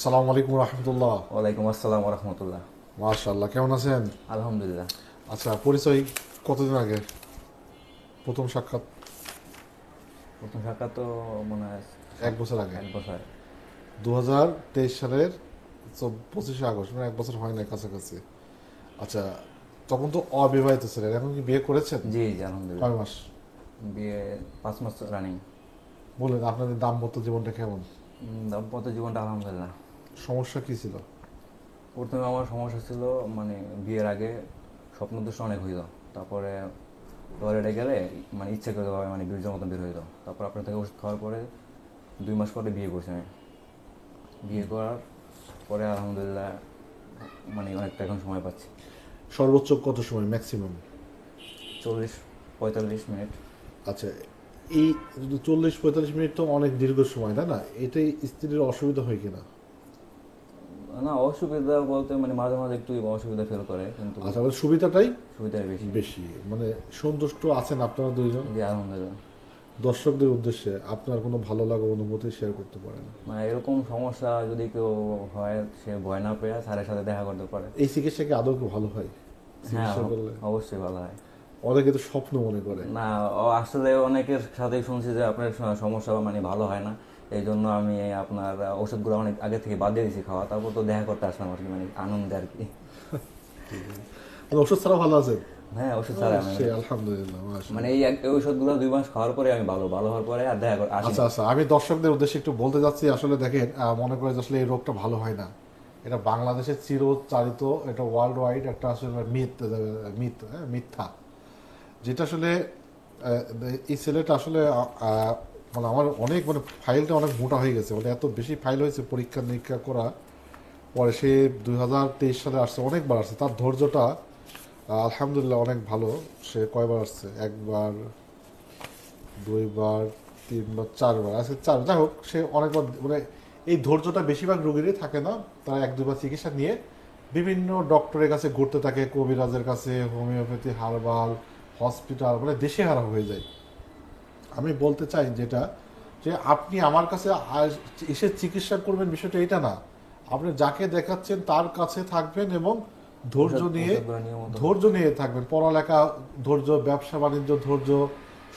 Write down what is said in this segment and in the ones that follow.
সালাম আলাইকুম রহমতুল্লাহ। ওয়ালাইকুম আসসালাম রহমতুল্লাহ। মাশাআল্লাহ, কেমন আছেন? আলহামদুলিল্লাহ। আচ্ছা, পরিচয় কতদিন আগে প্রথম সাক্ষাৎ? প্রথম সাক্ষাৎ তো মনে হয় 1 বছর আগে, 1 বছর। 2023 সালের 25শে আগস্ট, মানে 1 বছর হয় না কাছাকাছি। আচ্ছা, তখন তো অবিবাহিত ছিলেন, এখন কি বিয়ে করেছেন? জি জি আলহামদুলিল্লাহ। কয় মাস? বিয়ে 5 মাস রানিং। বলেন আপনাদের দাম্পত্য জীবনটা কেমন? দাম্পত্য জীবনটা আলহামদুলিল্লাহ। সমস্যা কি ছিল? প্রথমে আমার সমস্যা ছিল মানে বিয়ের আগে স্বপ্ন দোষ অনেক হইল। তারপরে টয়লেটে গেলে মানে ইচ্ছা করে ভাবে মানে বীর্যের মতন বের হইল। তারপর আপনার থেকে ওষুধ খাওয়ার পরে 2 মাস পরে বিয়ে করছি আমি। বিয়ে করার পরে আলহামদুলিল্লাহ মানে অনেকটা এখন সময় পাচ্ছি। সর্বোচ্চ কত সময়, ম্যাক্সিমাম? 40-45 মিনিট। আচ্ছা, এই 40-45 মিনিট তো অনেক দীর্ঘ সময়, তাই না? এটাই স্ত্রীর অসুবিধা হয় কিনা? না, অসুবিধা বলতে মানে মাঝে মাঝে একটু অসুবিধা ফিল করে, কিন্তু আচ্ছা, সুবিধাটাই সুবিধাই বেশি। বেশি, মানে সন্তুষ্ট আছেন আপনারা দুইজন? জি আলহামদুলিল্লাহ। দর্শকদের উদ্দেশ্যে আপনার কোনো ভালো লাগা অনুভূতি শেয়ার করতে পারেন? মানে এরকম সমস্যা যদি কেউ হয়, সে ভয় না পেয়ে স্যারের সাথে দেখা করতে পারে। এই চিকিৎসা কি আদৌ কি ভালো হয়? হ্যাঁ, চিকিৎসা করলে অবশ্যই ভালো হয়। অনেকে তো স্বপ্ন মনে করে। না, আসলে অনেকের সাথেই শুনছি যে আপনার সমস্যা মানে ভালো হয় না। এই জন্য আমি আপনার ওষুধগুলো অনেক আগে থেকে বাদ দিয়ে দিয়েছি খাওয়া, তারপর তো দেখা করতে আসলাম আর কি, মানে আনন্দে আর কি। মানে ওষুধ ছাড়া ভালো আছেন? হ্যাঁ, ওষুধ ছাড়া আমি সে আলহামদুলিল্লাহ, মাশাআল্লাহ। মানে এই ওষুধগুলো 2 মাস খাওয়ার পরে আমি ভালো ভালো হওয়ার পরে আর দেখা আসি। আচ্ছা আচ্ছা, আমি দর্শকদের উদ্দেশ্যে একটু বলতে যাচ্ছি। আসলে দেখেন, মনে করে যে আসলে এই রোগটা ভালো হয় না, এটা বাংলাদেশের চিরচারিত, এটা ওয়ার্ল্ড ওয়াইড একটা আসলে মিথ্যা। যেটা আসলে এই ছেলেটা আসলে মানে আমার অনেক, মানে ফাইলটা অনেক মোটা হয়ে গেছে, মানে এত বেশি ফাইল হয়েছে পরীক্ষা নিরীক্ষা করা পরে। সে 2023 সালে আসছে, অনেকবার আসছে, তার ধৈর্যটা আলহামদুলিল্লাহ অনেক ভালো। সে কয়বার আসছে? একবার, দুইবার, তিনবার, চারবার, আজকে চার, যাই হোক, সে অনেকবার, মানে এই ধৈর্যটা বেশিরভাগ রোগীরই থাকে না। তারা 1-2বার চিকিৎসা নিয়ে বিভিন্ন ডক্টরের কাছে ঘুরতে থাকে, কবিরাজের কাছে, হোমিওপ্যাথি, হার্বাল, হসপিটাল, মানে দেশে হারা হয়ে যায়। আমি বলতে চাই যেটা, যে আপনি আমার কাছে এসে চিকিৎসা করবেন, বিষয়টা এটা না। আপনি যাকে দেখাচ্ছেন তার কাছে থাকবেন এবং ধৈর্য নিয়ে ওষুধগুলো নিয়মিত। থাকবেন। পড়ালেখা ধৈর্য, ব্যবসা বাণিজ্য ধৈর্য,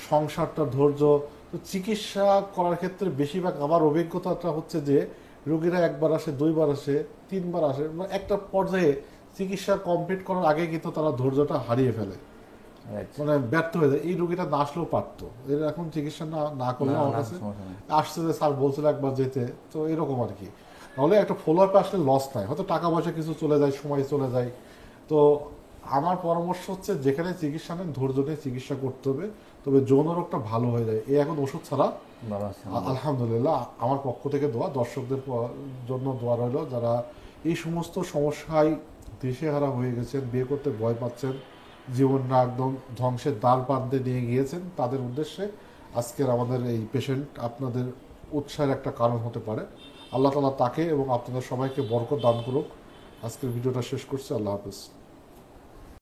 সংসারটা ধৈর্য। তো চিকিৎসা করার ক্ষেত্রে বেশিরভাগ আমার অভিজ্ঞতাটা হচ্ছে যে রোগীরা একবার আসে, দুইবার আসে, তিনবার আসে, মানে একটা পর্যায়ে চিকিৎসা কমপ্লিট করার আগে কিন্তু তারা ধৈর্যটা হারিয়ে ফেলে, Right. মানে ব্যর্থ হয়ে যায়। এই রোগীটা না আসলেও পারতো, এর এখন চিকিৎসা না না করলে না আমার না, কাছে সমস্যা নেই। আসছে যে স্যার বলছিল একবার যেতে, তো এরকম আর কি। নাহলে একটা ফলো আপে আসলে লস নাই, হয়তো টাকা পয়সা কিছু চলে যায়, সময় চলে যায়। তো আমার পরামর্শ হচ্ছে, যেখানে চিকিৎসা নেন ধৈর্য নিয়ে চিকিৎসা করতে হবে, তবে যৌন রোগটা ভালো হয়ে যায়। এই এখন ওষুধ ছাড়া ভালো আছে। আলহামদুলিল্লাহ। আমার পক্ষ থেকে দোয়া, দর্শকদের জন্য দোয়া রইল, যারা এই সমস্ত সমস্যায় দিশেহারা হয়ে গেছেন, বিয়ে করতে ভয় পাচ্ছেন, জীবনটা একদম ধ্বংসের দ্বার প্রান্তে নিয়ে গিয়েছেন, তাদের উদ্দেশ্যে আজকের আমাদের এই পেশেন্ট আপনাদের উৎসাহের একটা কারণ হতে পারে। আল্লাহ তাআলা তাকে এবং আপনাদের সবাইকে বরকত দান করুক। আজকের ভিডিওটা শেষ করছি। আল্লাহ হাফেজ।